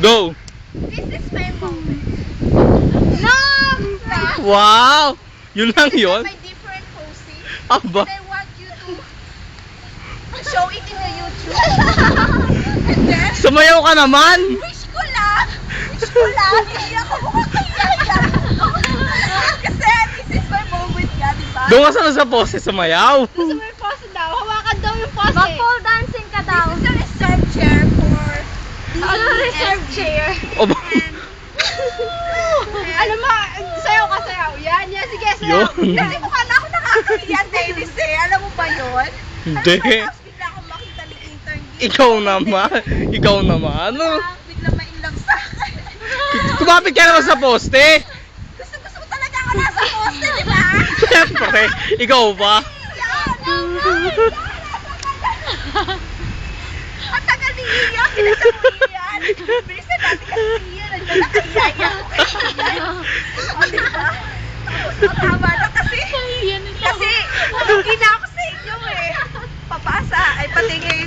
Go! This is my moment. No! Wow! Yun lang yun? My different posing. Aba. And I want you to show it in the YouTube. And then, Sumayaw ka naman! wish ko lang, hindi ako makakaya. Kasi this is my moment nga, diba? Doon ka sana sa pose, sumayaw! Gusto mo yung pose daw? Hawakan daw yung pose. Mag-pole dancing ka daw. This is a reserved chair for Ano reserve chair? Oba. Alam mo, sayaw ka sayaw. Yan, sige, sayaw. Yun. Kasi mukha na ako nakakaya, Dennis eh. Alam mo ba yun? Hindi. Alam mo ba, tapos bigla akong makita ni interview. Ikaw naman! Ikaw naman! Ano? Bigla ma-inlove sa akin. Kumapit ka naman sa poste! Gusto mo talaga ako nasa poste, di ba? Siyempre! Ikaw ba? Ang tagal ni Iya, pinasal mo Iyan. Bilisan natin kasi si Iya, nandiyan na kay Yaya. O, di ba? Tapos matama na kasi. Kasi, hindi na ako sa inyo eh. Papasa, ay patingin